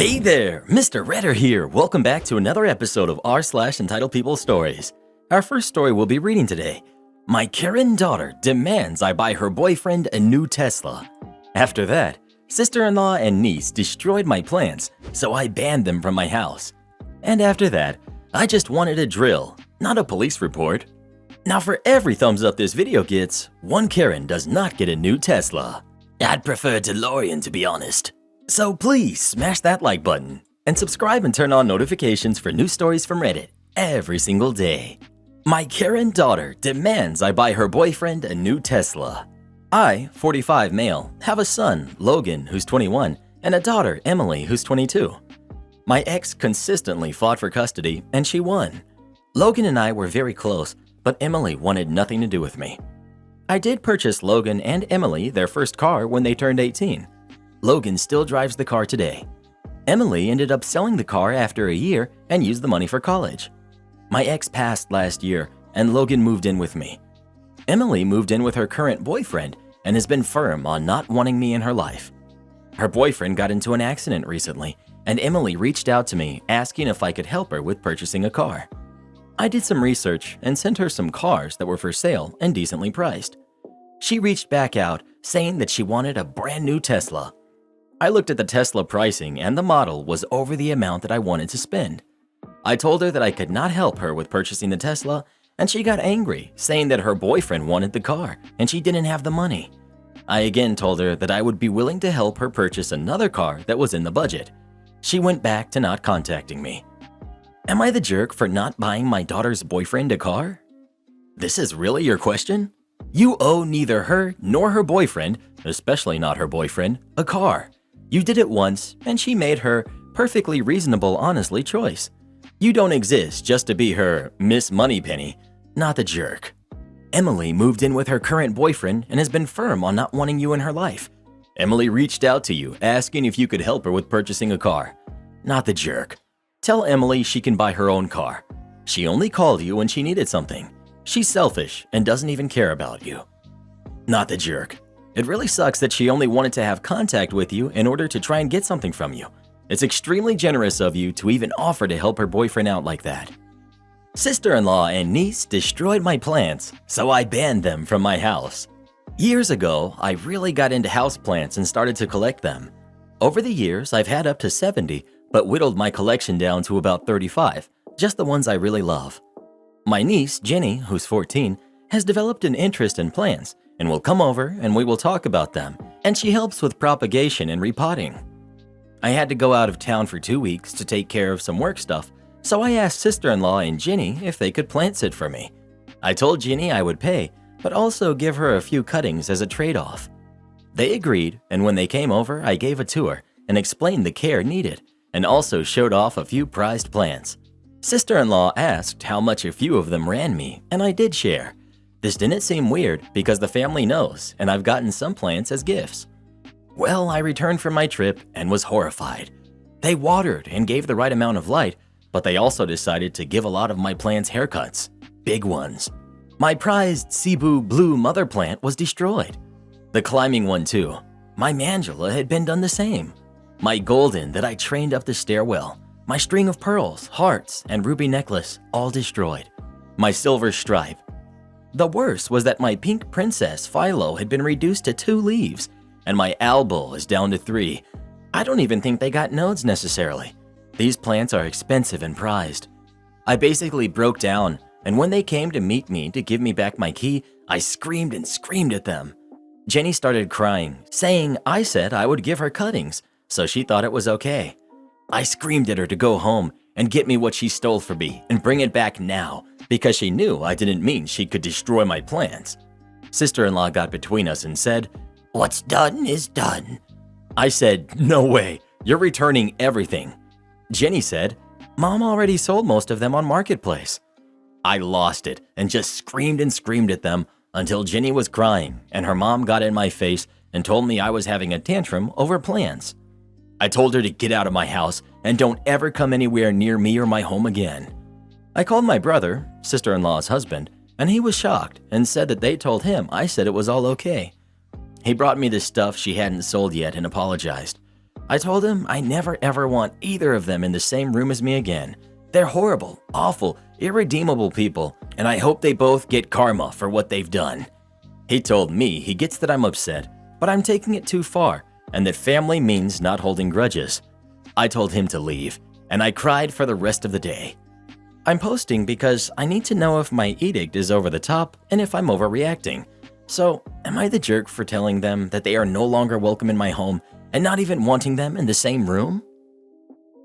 Hey there, Mr. Redder here. Welcome back to another episode of r/Entitled People Stories. Our first story we'll be reading today. My Karen daughter demands I buy her boyfriend a new Tesla. After that, sister-in-law and niece destroyed my plants, so I banned them from my house. And after that, I just wanted a drill, not a police report. Now for every thumbs up this video gets, one Karen does not get a new Tesla. I'd prefer DeLorean to be honest. So please smash that like button and subscribe and turn on notifications for new stories from Reddit every single day. My Karen daughter demands I buy her boyfriend a new Tesla. I, 45 male, have a son, Logan, who's 21, and a daughter, Emily, who's 22. My ex consistently fought for custody and she won. Logan and I were very close, but Emily wanted nothing to do with me. I did purchase Logan and Emily their first car when they turned 18. Logan still drives the car today. Emily ended up selling the car after a year and used the money for college. My ex passed last year and Logan moved in with me. Emily moved in with her current boyfriend and has been firm on not wanting me in her life. Her boyfriend got into an accident recently and Emily reached out to me asking if I could help her with purchasing a car. I did some research and sent her some cars that were for sale and decently priced. She reached back out saying that she wanted a brand new Tesla. I looked at the Tesla pricing and the model was over the amount that I wanted to spend. I told her that I could not help her with purchasing the Tesla and she got angry, saying that her boyfriend wanted the car and she didn't have the money. I again told her that I would be willing to help her purchase another car that was in the budget. She went back to not contacting me. Am I the jerk for not buying my daughter's boyfriend a car? This is really your question? You owe neither her nor her boyfriend, especially not her boyfriend, a car. You did it once, and she made her perfectly reasonable, honestly choice. You don't exist just to be her Miss Moneypenny, not the jerk. Emily moved in with her current boyfriend and has been firm on not wanting you in her life. Emily reached out to you asking if you could help her with purchasing a car, not the jerk. Tell Emily she can buy her own car. She only called you when she needed something. She's selfish and doesn't even care about you. Not the jerk. It really sucks that she only wanted to have contact with you in order to try and get something from you. It's extremely generous of you to even offer to help her boyfriend out like that. Sister-in-law and niece destroyed my plants, so I banned them from my house. Years ago, I really got into houseplants and started to collect them. Over the years, I've had up to 70, but whittled my collection down to about 35, just the ones I really love. My niece, Jenny, who's 14, has developed an interest in plants and will come over and we will talk about them, and she helps with propagation and repotting. I had to go out of town for 2 weeks to take care of some work stuff, so I asked sister-in-law and Jenny if they could plant sit for me. I told Jenny I would pay, but also give her a few cuttings as a trade-off. They agreed, and when they came over, I gave a tour and explained the care needed, and also showed off a few prized plants. Sister-in-law asked how much a few of them ran me, and I did share. This didn't seem weird because the family knows, and I've gotten some plants as gifts. Well, I returned from my trip and was horrified. They watered and gave the right amount of light, but they also decided to give a lot of my plants haircuts, big ones. My prized Cebu blue mother plant was destroyed. The climbing one too. My Mandula had been done the same. My golden that I trained up the stairwell, my string of pearls, hearts, and ruby necklace all destroyed. My silver stripe. The worst was that my pink princess Philo had been reduced to 2 leaves, and my albul is down to 3. I don't even think they got nodes necessarily. These plants are expensive and prized. I basically broke down, and when they came to meet me to give me back my key, I screamed and screamed at them. Jenny started crying, saying I said I would give her cuttings, so she thought it was okay. I screamed at her to go home and get me what she stole from me and bring it back now because she knew I didn't mean she could destroy my plants. Sister-in-law got between us and said, "What's done is done." I said, "No way, you're returning everything." Jenny said, "Mom already sold most of them on Marketplace." I lost it and just screamed and screamed at them until Jenny was crying and her mom got in my face and told me I was having a tantrum over plants. I told her to get out of my house and don't ever come anywhere near me or my home again. I called my brother, sister-in-law's husband, and he was shocked and said that they told him I said it was all okay. He brought me the stuff she hadn't sold yet and apologized. I told him I never ever want either of them in the same room as me again. They're horrible, awful, irredeemable people, and I hope they both get karma for what they've done. He told me he gets that I'm upset, but I'm taking it too far, and that family means not holding grudges. I told him to leave, and I cried for the rest of the day. I'm posting because I need to know if my edict is over the top and if I'm overreacting. So, am I the jerk for telling them that they are no longer welcome in my home and not even wanting them in the same room?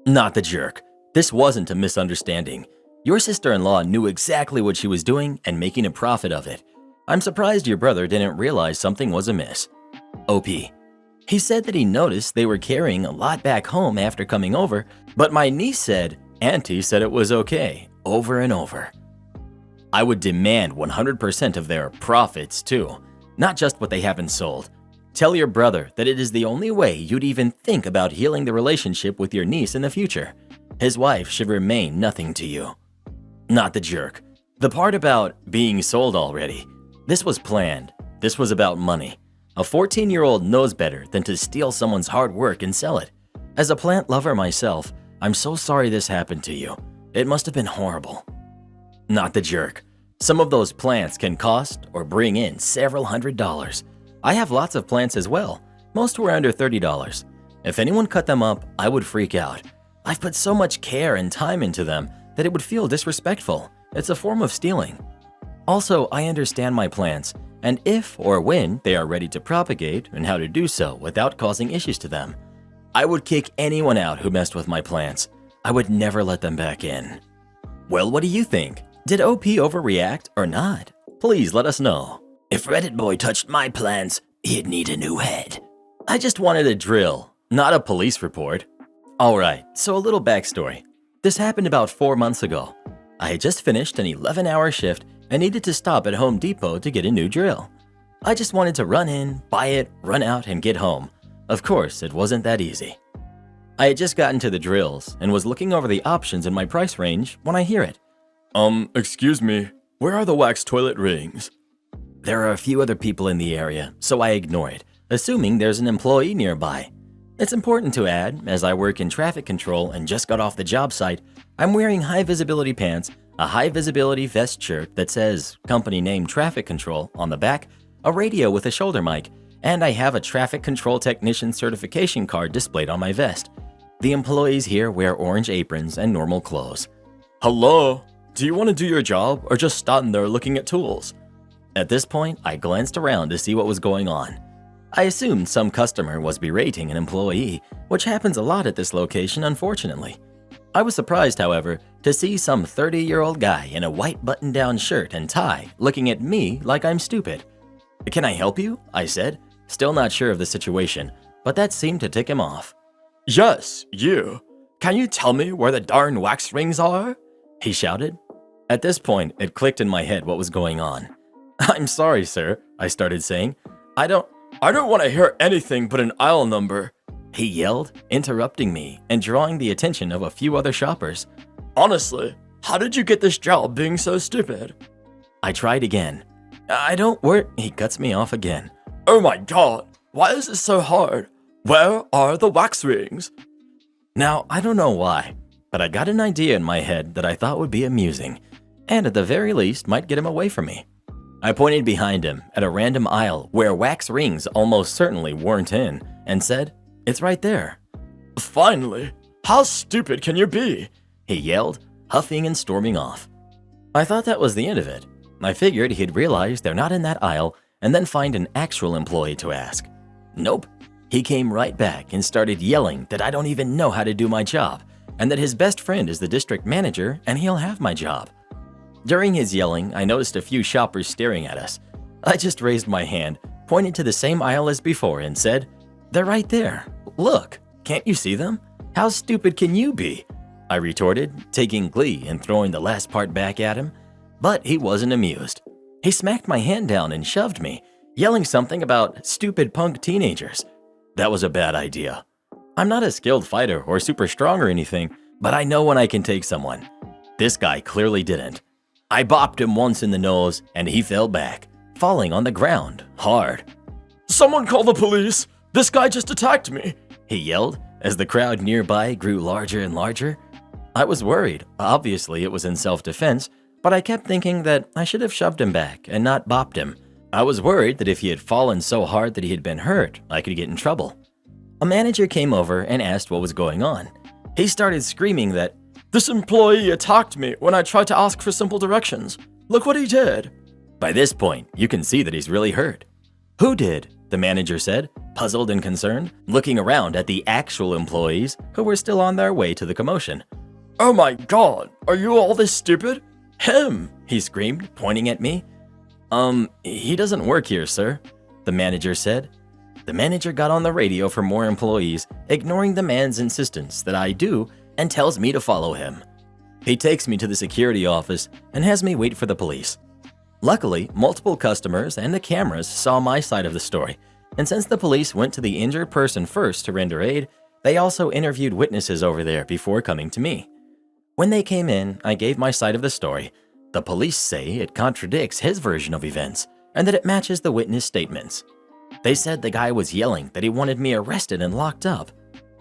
Not the jerk. This wasn't a misunderstanding. Your sister-in-law knew exactly what she was doing and making a profit of it. I'm surprised your brother didn't realize something was amiss. OP. He said that he noticed they were carrying a lot back home after coming over, but my niece said Auntie said it was okay, over and over. I would demand 100% of their profits too, not just what they haven't sold. Tell your brother that it is the only way you'd even think about healing the relationship with your niece in the future. His wife should remain nothing to you. Not the jerk. The part about being sold already. This was planned. This was about money. A 14-year-old knows better than to steal someone's hard work and sell it. As a plant lover myself, I'm so sorry this happened to you. It must have been horrible. Not the jerk. Some of those plants can cost or bring in several $100s. I have lots of plants as well. Most were under $30. If anyone cut them up, I would freak out. I've put so much care and time into them that it would feel disrespectful. It's a form of stealing. Also, I understand my plants, and if or when they are ready to propagate and how to do so without causing issues to them. I would kick anyone out who messed with my plants. I would never let them back in. Well, what do you think? Did OP overreact or not? Please let us know. If Reddit boy touched my plants, he'd need a new head. I just wanted a drill, not a police report. Alright, so a little backstory. This happened about 4 months ago. I had just finished an 11-hour shift and needed to stop at Home Depot to get a new drill. I just wanted to run in, buy it, run out, and get home. Of course, it wasn't that easy. I had just gotten to the drills and was looking over the options in my price range when I hear it. Excuse me, where are the wax toilet rings? There are a few other people in the area, so I ignore it, assuming there's an employee nearby. It's important to add, as I work in traffic control and just got off the job site, I'm wearing high-visibility pants, a high-visibility vest shirt that says company name traffic control on the back, a radio with a shoulder mic, and I have a traffic control technician certification card displayed on my vest. The employees here wear orange aprons and normal clothes. Hello? Do you want to do your job or just stand there looking at tools? At this point, I glanced around to see what was going on. I assumed some customer was berating an employee, which happens a lot at this location, unfortunately. I was surprised, however, to see some 30-year-old guy in a white button-down shirt and tie looking at me like I'm stupid. Can I help you? I said, still not sure of the situation, but that seemed to tick him off. Yes, you. Can you tell me where the darn wax rings are? He shouted. At this point, it clicked in my head what was going on. I'm sorry, sir, I started saying. I don't want to hear anything but an aisle number, he yelled, interrupting me and drawing the attention of a few other shoppers. Honestly, how did you get this job being so stupid? I tried again. I don't work. He cuts me off again. Oh my god, why is this so hard? Where are the wax rings? Now, I don't know why, but I got an idea in my head that I thought would be amusing, and at the very least might get him away from me. I pointed behind him at a random aisle where wax rings almost certainly weren't in and said, "It's right there." Finally, how stupid can you be? He yelled, huffing and storming off. I thought that was the end of it. I figured he'd realize they're not in that aisle and then find an actual employee to ask. Nope. He came right back and started yelling that I don't even know how to do my job and that his best friend is the district manager and he'll have my job. During his yelling, I noticed a few shoppers staring at us. I just raised my hand, pointed to the same aisle as before and said, "They're right there. Look, can't you see them? How stupid can you be?" I retorted, taking glee and throwing the last part back at him. But he wasn't amused. He smacked my hand down and shoved me, yelling something about stupid punk teenagers. That was a bad idea. I'm not a skilled fighter or super strong or anything, but I know when I can take someone. This guy clearly didn't. I bopped him once in the nose and he fell back, falling on the ground, hard. "Someone call the police! This guy just attacked me!" he yelled as the crowd nearby grew larger and larger. I was worried. Obviously, it was in self-defense, but I kept thinking that I should have shoved him back and not bopped him. I was worried that if he had fallen so hard that he had been hurt, I could get in trouble. A manager came over and asked what was going on. He started screaming that, "This employee attacked me when I tried to ask for simple directions. Look what he did." By this point, you can see that he's really hurt. "Who did?" the manager said, puzzled and concerned, looking around at the actual employees who were still on their way to the commotion. "Oh my God, are you all this stupid? Him!" he screamed, pointing at me. He doesn't work here, sir," the manager said. The manager got on the radio for more employees, ignoring the man's insistence that I do, and tells me to follow him. He takes me to the security office and has me wait for the police. Luckily, multiple customers and the cameras saw my side of the story, and since the police went to the injured person first to render aid, they also interviewed witnesses over there before coming to me. When they came in, I gave my side of the story. The police say it contradicts his version of events and that it matches the witness statements. They said the guy was yelling that he wanted me arrested and locked up.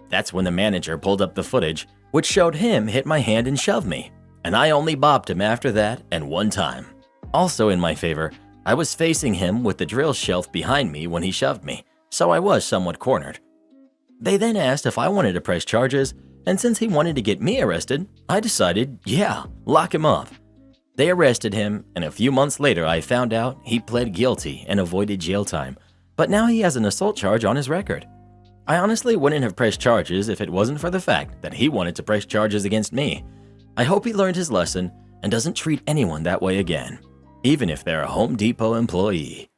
That's when the manager pulled up the footage, which showed him hit my hand and shove me, and I only bopped him after that and one time. Also in my favor, I was facing him with the drill shelf behind me when he shoved me, so I was somewhat cornered. They then asked if I wanted to press charges, and since he wanted to get me arrested, I decided, yeah, lock him up. They arrested him, and a few months later I found out he pled guilty and avoided jail time, but now he has an assault charge on his record. I honestly wouldn't have pressed charges if it wasn't for the fact that he wanted to press charges against me. I hope he learned his lesson and doesn't treat anyone that way again, even if they're a Home Depot employee.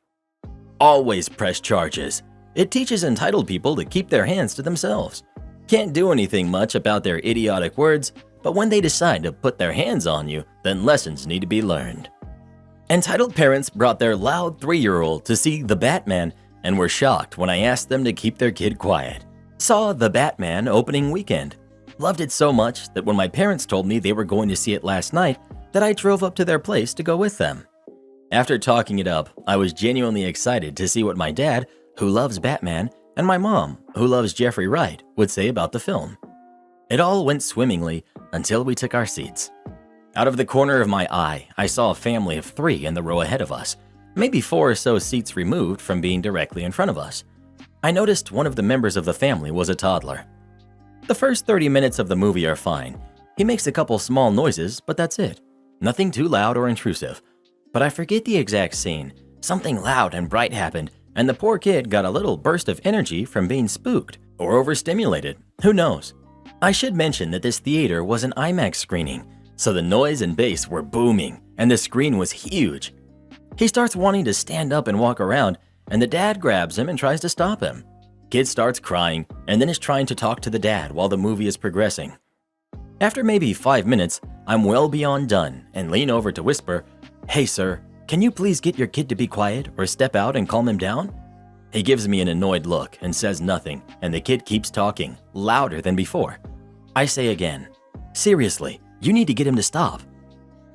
Always press charges. It teaches entitled people to keep their hands to themselves. Can't do anything much about their idiotic words, but when they decide to put their hands on you, then lessons need to be learned. Entitled parents brought their loud 3-year-old to see The Batman and were shocked when I asked them to keep their kid quiet. Saw The Batman opening weekend. Loved it so much that when my parents told me they were going to see it last night, that I drove up to their place to go with them. After talking it up, I was genuinely excited to see what my dad, who loves Batman, and my mom, who loves Jeffrey Wright, would say about the film. It all went swimmingly until we took our seats. Out of the corner of my eye, I saw a family of 3 in the row ahead of us, maybe 4 or so seats removed from being directly in front of us. I noticed one of the members of the family was a toddler. The first 30 minutes of the movie are fine. He makes a couple small noises, but that's it. Nothing too loud or intrusive. But I forget the exact scene. Something loud and bright happened, and the poor kid got a little burst of energy from being spooked or overstimulated. Who knows? I should mention that this theater was an IMAX screening, so the noise and bass were booming, and the screen was huge. He starts wanting to stand up and walk around, and the dad grabs him and tries to stop him. Kid starts crying, and then is trying to talk to the dad while the movie is progressing. After maybe 5 minutes, I'm well beyond done and lean over to whisper, "Hey sir, can you please get your kid to be quiet or step out and calm him down?" He gives me an annoyed look and says nothing, and the kid keeps talking, louder than before. I say again, "Seriously, you need to get him to stop."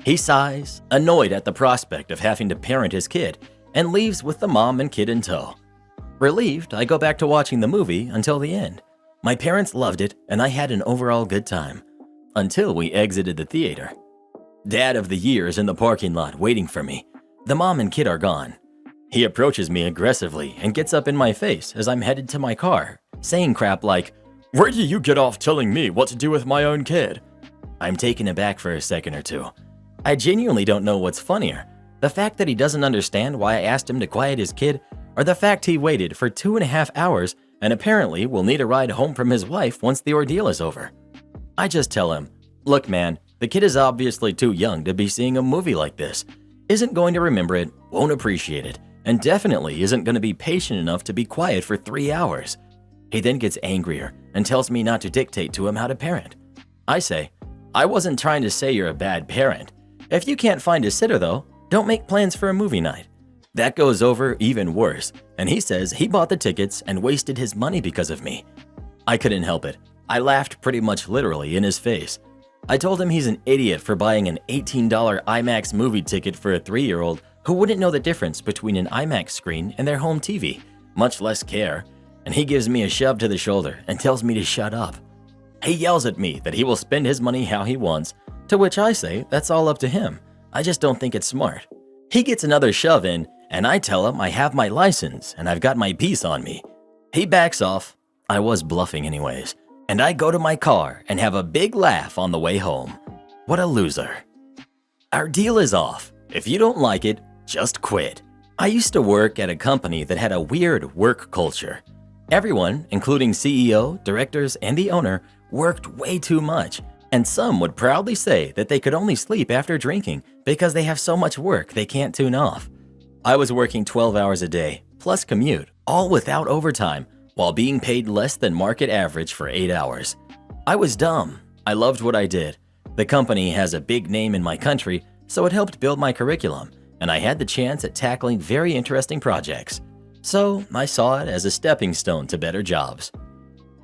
He sighs, annoyed at the prospect of having to parent his kid, and leaves with the mom and kid in tow. Relieved, I go back to watching the movie until the end. My parents loved it, and I had an overall good time. Until we exited the theater. Dad of the year is in the parking lot waiting for me. The mom and kid are gone. He approaches me aggressively and gets up in my face as I'm headed to my car, saying crap like, "Where do you get off telling me what to do with my own kid?" I'm taken aback for a second or two. I genuinely don't know what's funnier, the fact that he doesn't understand why I asked him to quiet his kid, or the fact he waited for 2.5 hours and apparently will need a ride home from his wife once the ordeal is over. I just tell him, "Look man, the kid is obviously too young to be seeing a movie like this, isn't going to remember it, won't appreciate it, and definitely isn't going to be patient enough to be quiet for 3 hours. He then gets angrier and tells me not to dictate to him how to parent. I say, "I wasn't trying to say you're a bad parent. If you can't find a sitter though, don't make plans for a movie night." That goes over even worse, and he says he bought the tickets and wasted his money because of me. I couldn't help it. I laughed pretty much literally in his face. I told him he's an idiot for buying an $18 IMAX movie ticket for a 3-year-old who wouldn't know the difference between an IMAX screen and their home TV, much less care. and he gives me a shove to the shoulder and tells me to shut up. He yells at me that he will spend his money how he wants, to which I say that's all up to him. I just don't think it's smart. He gets another shove in, and I tell him I have my license and I've got my piece on me. He backs off. I was bluffing anyways. And I go to my car and have a big laugh on the way home. What a loser. Our deal is off. If you don't like it, just quit. I used to work at a company that had a weird work culture. Everyone, including CEO, directors, and the owner, worked way too much, and some would proudly say that they could only sleep after drinking because they have so much work they can't tune off. I was working 12 hours a day, plus commute, all without overtime, while being paid less than market average for 8 hours. I was dumb. I loved what I did. The company has a big name in my country, so it helped build my curriculum, and I had the chance at tackling very interesting projects. So I saw it as a stepping stone to better jobs.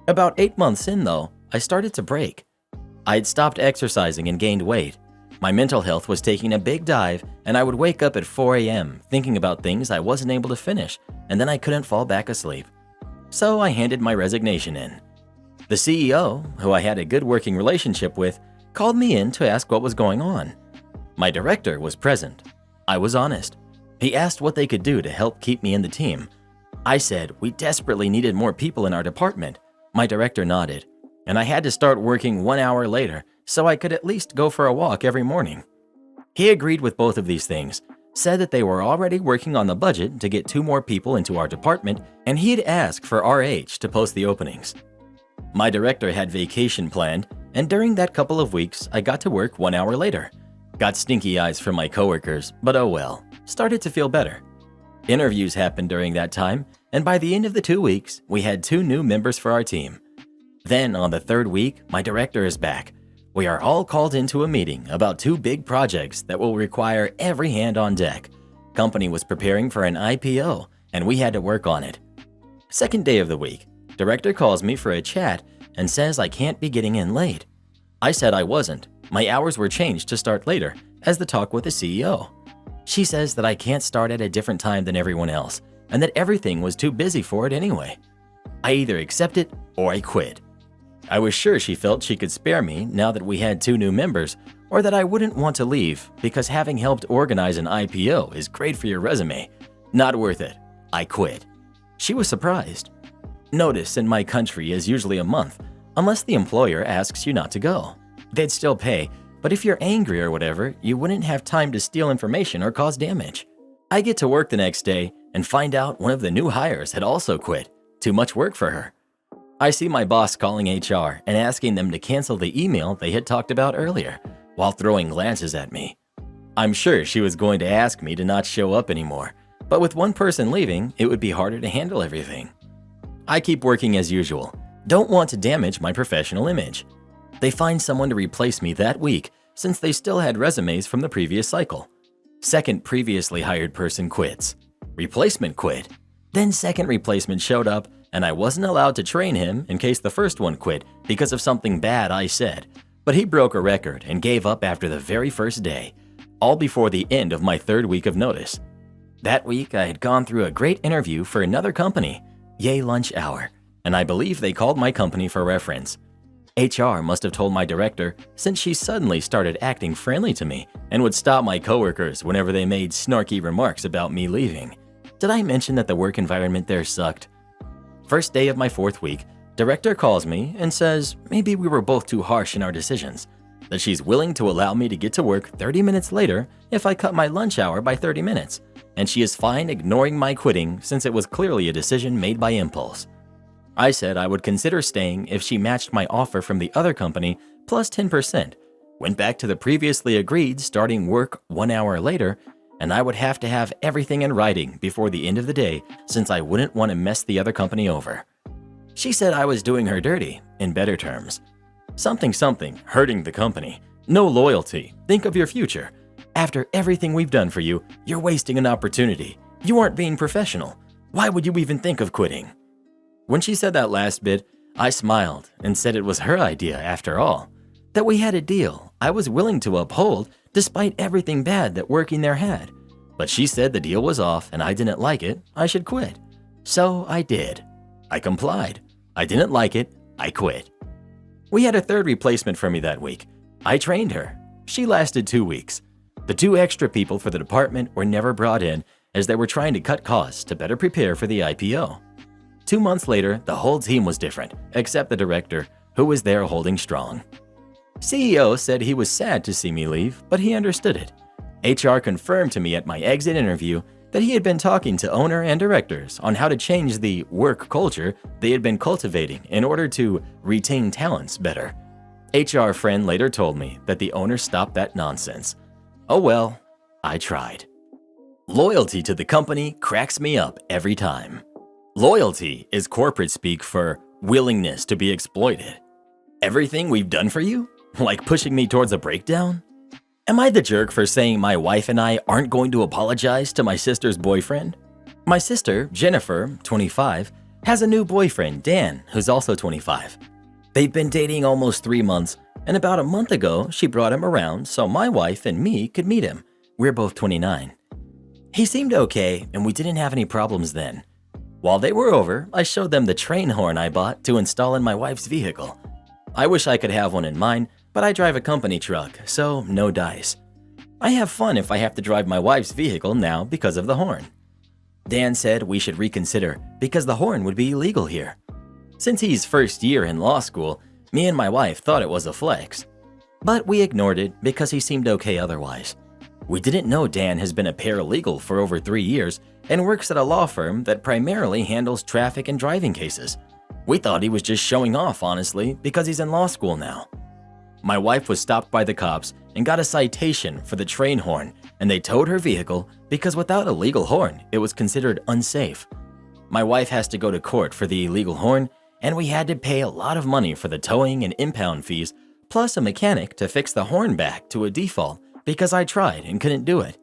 About 8 months in, though, I started to break. I had stopped exercising and gained weight. My mental health was taking a big dive, and I would wake up at 4 a.m. thinking about things I wasn't able to finish, and then I couldn't fall back asleep. So I handed my resignation in. The CEO, who I had a good working relationship with, called me in to ask what was going on. My director was present. I was honest. He asked what they could do to help keep me in the team. I said we desperately needed more people in our department. My director nodded, and I had to start working 1 hour later so I could at least go for a walk every morning. He agreed with both of these things, said that they were already working on the budget to get 2 more people into our department, and he'd ask for RH to post the openings. My director had vacation planned, and during that couple of weeks, I got to work 1 hour later. Got stinky eyes from my coworkers, but oh well, started to feel better. Interviews happened during that time, and by the end of the 2 weeks, we had 2 new members for our team. Then on the 3rd week, my director is back. We are all called into a meeting about 2 big projects that will require every hand on deck. Company was preparing for an IPO, and we had to work on it. 2nd day of the week, director calls me for a chat and says I can't be getting in late. I said I wasn't. My hours were changed to start later, as the talk with the CEO. She says that I can't start at a different time than everyone else, and that everything was too busy for it anyway. I either accept it or I quit. I was sure she felt she could spare me now that we had 2 new members, or that I wouldn't want to leave because having helped organize an IPO is great for your resume. Not worth it. I quit. She was surprised. Notice in my country is usually a month, unless the employer asks you not to go. They'd still pay, but if you're angry or whatever, you wouldn't have time to steal information or cause damage. I get to work the next day and find out one of the new hires had also quit. Too much work for her. I see my boss calling HR and asking them to cancel the email they had talked about earlier, while throwing glances at me. I'm sure she was going to ask me to not show up anymore, but with one person leaving, it would be harder to handle everything. I keep working as usual. Don't want to damage my professional image. They find someone to replace me that week since they still had resumes from the previous cycle. Second previously hired person quits. Replacement quit. Then second replacement showed up and I wasn't allowed to train him in case the first one quit because of something bad I said. But he broke a record and gave up after the very first day, all before the end of my 3rd week of notice. That week I had gone through a great interview for another company, yay lunch hour, and I believe they called my company for reference. HR must have told my director since she suddenly started acting friendly to me and would stop my coworkers whenever they made snarky remarks about me leaving. Did I mention that the work environment there sucked? First day of my 4th week, director calls me and says maybe we were both too harsh in our decisions, that she's willing to allow me to get to work 30 minutes later if I cut my lunch hour by 30 minutes, and she is fine ignoring my quitting since it was clearly a decision made by impulse. I said I would consider staying if she matched my offer from the other company plus 10%, went back to the previously agreed starting work 1 hour later, and I would have to have everything in writing before the end of the day since I wouldn't want to mess the other company over. She said I was doing her dirty, in better terms. Something, hurting the company. No loyalty. Think of your future. After everything we've done for you, you're wasting an opportunity. You aren't being professional. Why would you even think of quitting? When she said that last bit, I smiled and said it was her idea after all. That we had a deal I was willing to uphold despite everything bad that working there had. But she said the deal was off and I didn't like it, I should quit. So I did. I complied. I didn't like it. I quit. We had a third replacement for me that week. I trained her. She lasted 2 weeks. The 2 extra people for the department were never brought in as they were trying to cut costs to better prepare for the IPO. 2 months later, the whole team was different, except the director, who was there holding strong. CEO said he was sad to see me leave, but he understood it. HR confirmed to me at my exit interview that he had been talking to owner and directors on how to change the work culture they had been cultivating in order to retain talents better. HR friend later told me that the owner stopped that nonsense. Oh well, I tried. Loyalty to the company cracks me up every time. Loyalty is corporate speak for willingness to be exploited. Everything we've done for you? Like pushing me towards a breakdown? Am I the jerk for saying my wife and I aren't going to apologize to my sister's boyfriend? My sister, Jennifer, 25, has a new boyfriend, Dan, who's also 25. They've been dating almost 3 months, and about a month ago, she brought him around so my wife and me could meet him. We're both 29. He seemed okay, and we didn't have any problems then. While they were over, I showed them the train horn I bought to install in my wife's vehicle. I wish I could have one in mine, but I drive a company truck, so no dice. I have fun if I have to drive my wife's vehicle now because of the horn. Dan said we should reconsider because the horn would be illegal here. Since he's first year in law school, me and my wife thought it was a flex. But we ignored it because he seemed okay otherwise. We didn't know Dan has been a paralegal for over 3 years and works at a law firm that primarily handles traffic and driving cases. We thought he was just showing off, honestly, because he's in law school now. My wife was stopped by the cops and got a citation for the train horn, and they towed her vehicle because without a legal horn, it was considered unsafe. My wife has to go to court for the illegal horn, and we had to pay a lot of money for the towing and impound fees, plus a mechanic to fix the horn back to a default because I tried and couldn't do it.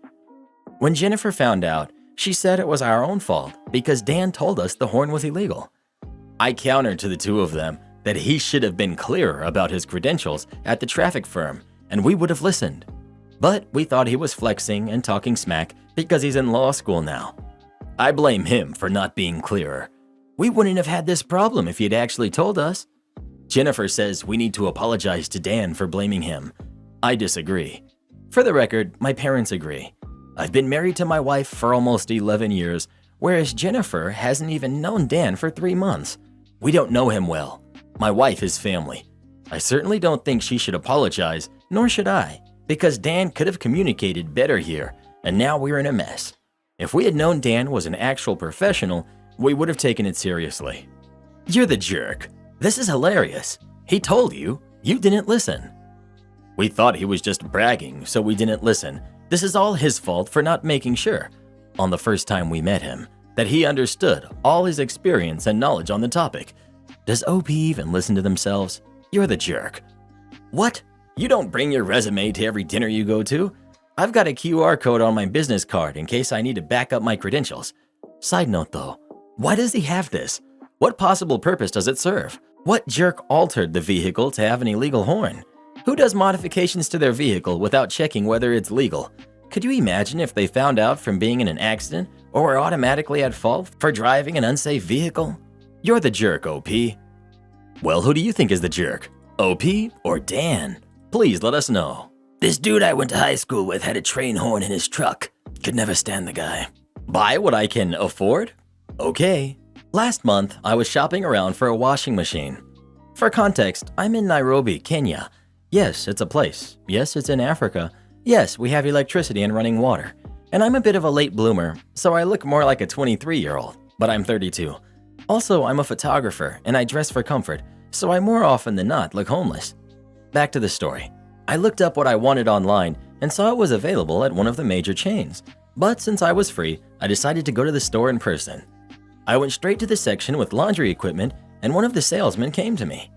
When Jennifer found out, she said it was our own fault because Dan told us the horn was illegal. I countered to the two of them that he should have been clearer about his credentials at the traffic firm, and we would have listened. But we thought he was flexing and talking smack because he's in law school now. I blame him for not being clearer. We wouldn't have had this problem if he'd actually told us. Jennifer says we need to apologize to Dan for blaming him. I disagree. For the record, my parents agree. I've been married to my wife for almost 11 years, whereas Jennifer hasn't even known Dan for 3 months. We don't know him well. My wife is family. I certainly don't think she should apologize, nor should I, because Dan could have communicated better here, and now we're in a mess. If we had known Dan was an actual professional, we would have taken it seriously. You're the jerk. This is hilarious. He told you. You didn't listen. We thought he was just bragging, so we didn't listen. This is all his fault for not making sure, on the first time we met him, that he understood all his experience and knowledge on the topic. Does OP even listen to themselves? You're the jerk. What? You don't bring your resume to every dinner you go to? I've got a QR code on my business card in case I need to back up my credentials. Side note though, why does he have this? What possible purpose does it serve? What jerk altered the vehicle to have an illegal horn? Who does modifications to their vehicle without checking whether it's legal? Could you imagine if they found out from being in an accident or were automatically at fault for driving an unsafe vehicle? You're the jerk, OP. Well, who do you think is the jerk? OP or Dan? Please let us know. This dude I went to high school with had a train horn in his truck. Could never stand the guy. Buy what I can afford? Okay. Last month, I was shopping around for a washing machine. For context, I'm in Nairobi, Kenya. Yes, it's a place. Yes, it's in Africa. Yes, we have electricity and running water. And I'm a bit of a late bloomer, so I look more like a 23-year-old, but I'm 32. Also, I'm a photographer and I dress for comfort, so I more often than not look homeless. Back to the story. I looked up what I wanted online and saw it was available at one of the major chains. But since I was free, I decided to go to the store in person. I went straight to the section with laundry equipment and one of the salesmen came to me.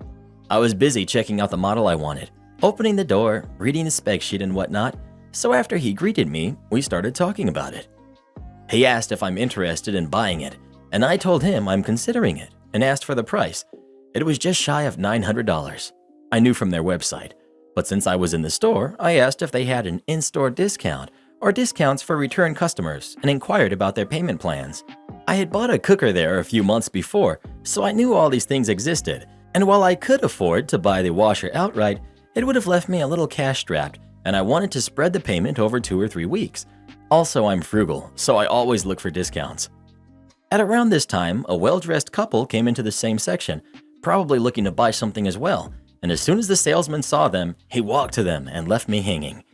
I was busy checking out the model I wanted, opening the door, reading the spec sheet and whatnot, so after he greeted me, we started talking about it. He asked if I'm interested in buying it, and I told him I'm considering it and asked for the price. It was just shy of $900. I knew from their website, but since I was in the store, I asked if they had an in-store discount or discounts for return customers and inquired about their payment plans. I had bought a cooker there a few months before, So I knew all these things existed, and while I could afford to buy the washer outright, it would have left me a little cash strapped, and I wanted to spread the payment over 2 or 3 weeks. Also, I'm frugal, so I always look for discounts. At around this time, a well-dressed couple came into the same section, probably looking to buy something as well, and as soon as the salesman saw them, he walked to them and left me hanging.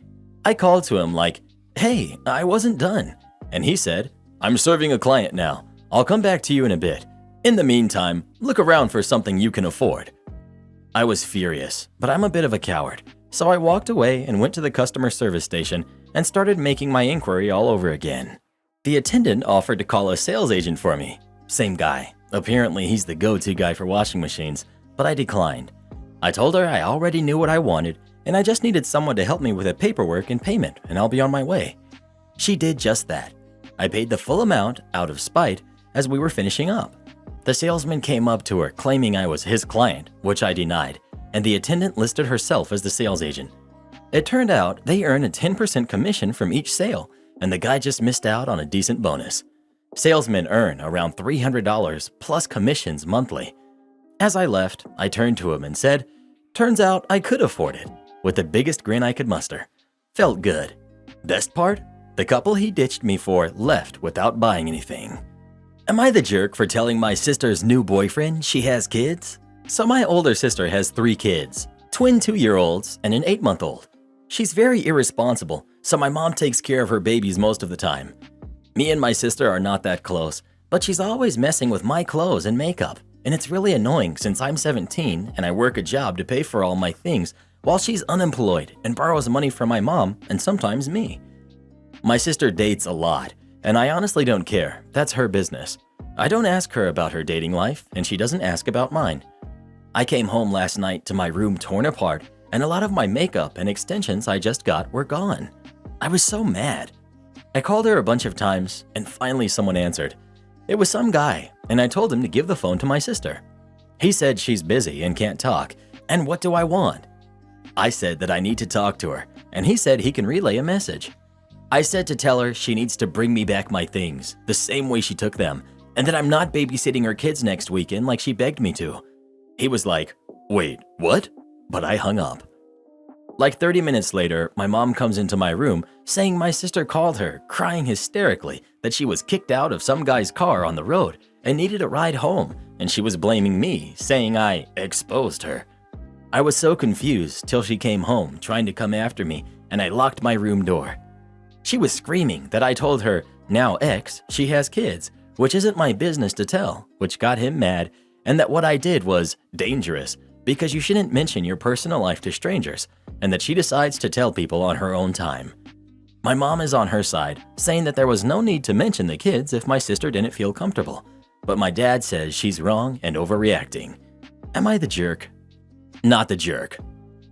I called to him like, "Hey, I wasn't done." And he said, "I'm serving a client now. I'll come back to you in a bit. In the meantime, look around for something you can afford." I was furious, but I'm a bit of a coward, so I walked away and went to the customer service station and started making my inquiry all over again. The attendant offered to call a sales agent for me. Same guy. Apparently, he's the go-to guy for washing machines, but I declined. I told her I already knew what I wanted, and I just needed someone to help me with the paperwork and payment, and I'll be on my way. She did just that. I paid the full amount out of spite as we were finishing up. The salesman came up to her claiming I was his client, which I denied, and the attendant listed herself as the sales agent. It turned out they earn a 10% commission from each sale, and the guy just missed out on a decent bonus. Salesmen earn around $300 plus commissions monthly. As I left, I turned to him and said, "Turns out I could afford it," with the biggest grin I could muster. Felt good. Best part? The couple he ditched me for left without buying anything. Am I the jerk for telling my sister's new boyfriend she has kids? So my older sister has 3 kids, twin 2-year-olds and an 8-month-old. She's very irresponsible, so my mom takes care of her babies most of the time. Me and my sister are not that close, but she's always messing with my clothes and makeup, and it's really annoying since I'm 17 and I work a job to pay for all my things while she's unemployed and borrows money from my mom and sometimes me. My sister dates a lot, and I honestly don't care. That's her business. I don't ask her about her dating life, and she doesn't ask about mine. I came home last night to my room torn apart, and a lot of my makeup and extensions I just got were gone. I was so mad. I called her a bunch of times, and finally someone answered. It was some guy, and I told him to give the phone to my sister. He said she's busy and can't talk, and what do I want? I said that I need to talk to her, and he said he can relay a message. I said to tell her she needs to bring me back my things, the same way she took them, and that I'm not babysitting her kids next weekend like she begged me to. He was like, "Wait, what?" But I hung up. Like 30 minutes later, my mom comes into my room saying my sister called her, crying hysterically that she was kicked out of some guy's car on the road and needed a ride home, and she was blaming me, saying I exposed her. I was so confused till she came home trying to come after me, and I locked my room door. She was screaming that I told her, now ex, she has kids, which isn't my business to tell, which got him mad, and that what I did was dangerous because you shouldn't mention your personal life to strangers, and that she decides to tell people on her own time. My mom is on her side, saying that there was no need to mention the kids if my sister didn't feel comfortable, but my dad says she's wrong and overreacting. Am I the jerk? Not the jerk.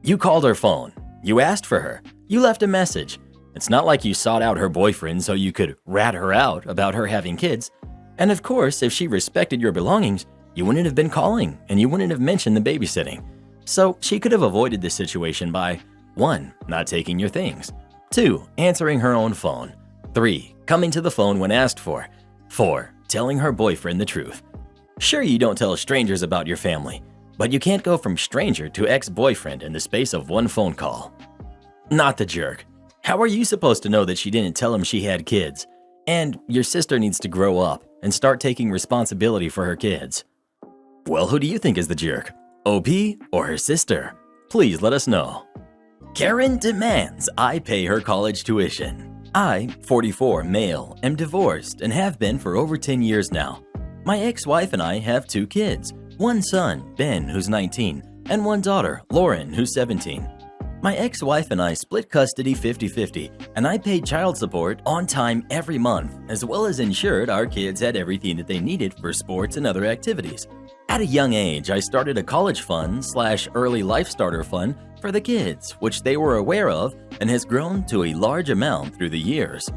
You called her phone. You asked for her. You left a message. It's not like you sought out her boyfriend so you could rat her out about her having kids. And of course, if she respected your belongings, you wouldn't have been calling and you wouldn't have mentioned the babysitting. So she could have avoided this situation by 1. Not taking your things, 2. Answering her own phone, 3. Coming to the phone when asked for, 4. Telling her boyfriend the truth. Sure, you don't tell strangers about your family, but you can't go from stranger to ex-boyfriend in the space of 1 phone call. Not the jerk. How are you supposed to know that she didn't tell him she had kids? And your sister needs to grow up and start taking responsibility for her kids. Well, who do you think is the jerk? OP or her sister? Please let us know. Karen demands I pay her college tuition. I, 44, male, am divorced and have been for over 10 years now. My ex-wife and I have 2 kids, 1 son, Ben, who's 19, and 1 daughter, Lauren, who's 17. My ex-wife and I split custody 50-50, and I paid child support on time every month, as well as ensured our kids had everything that they needed for sports and other activities. At a young age, I started a college fund/early life starter fund for the kids, which they were aware of and has grown to a large amount through the years.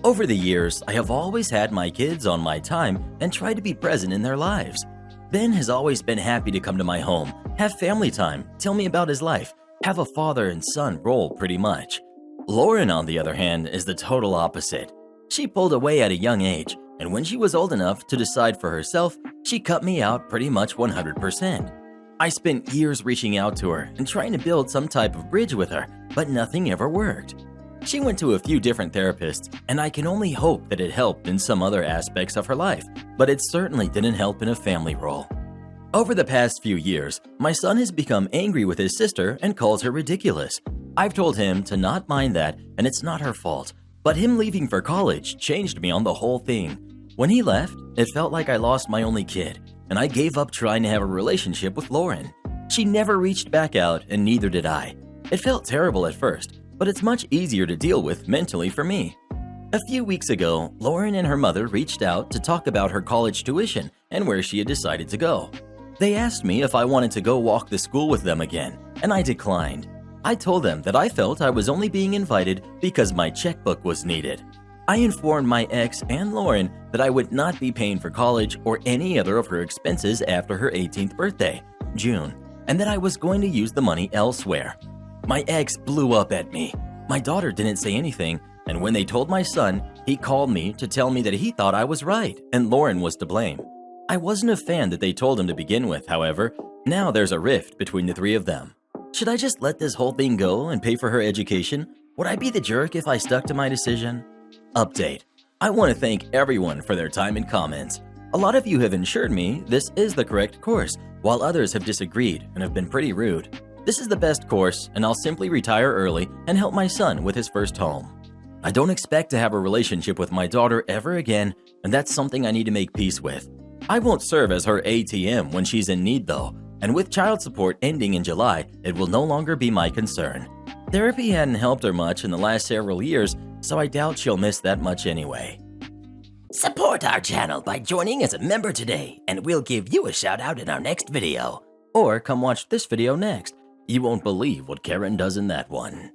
Over the years, I have always had my kids on my time and tried to be present in their lives. Ben has always been happy to come to my home, have family time, tell me about his life, have a father and son role pretty much. Lauren, on the other hand, is the total opposite. She pulled away at a young age, and when she was old enough to decide for herself, She cut me out pretty much 100%. I spent years reaching out to her and trying to build some type of bridge with her, but nothing ever worked. She went to a few different therapists, and I can only hope that it helped in some other aspects of her life, but it certainly didn't help in a family role. Over the past few years, my son has become angry with his sister and calls her ridiculous. I've told him to not mind that, and it's not her fault, but him leaving for college changed me on the whole thing. When he left, it felt like I lost my only kid, and I gave up trying to have a relationship with Lauren. She never reached back out, and neither did I. It felt terrible at first, but it's much easier to deal with mentally for me. A few weeks ago, Lauren and her mother reached out to talk about her college tuition and where she had decided to go. They asked me if I wanted to go walk the school with them again, and I declined. I told them that I felt I was only being invited because my checkbook was needed. I informed my ex and Lauren that I would not be paying for college or any other of her expenses after her 18th birthday, June, and that I was going to use the money elsewhere. My ex blew up at me. My daughter didn't say anything, and when they told my son, he called me to tell me that he thought I was right and Lauren was to blame. I wasn't a fan that they told him to begin with, however. Now there's a rift between the three of them. Should I just let this whole thing go and pay for her education? Would I be the jerk if I stuck to my decision? Update. I want to thank everyone for their time and comments. A lot of you have assured me this is the correct course, while others have disagreed and have been pretty rude. This is the best course, and I'll simply retire early and help my son with his first home. I don't expect to have a relationship with my daughter ever again, and that's something I need to make peace with. I won't serve as her ATM when she's in need though, and with child support ending in July, it will no longer be my concern. Therapy hadn't helped her much in the last several years, so I doubt she'll miss that much anyway. Support our channel by joining as a member today, and we'll give you a shout out in our next video. Or come watch this video next. You won't believe what Karen does in that one.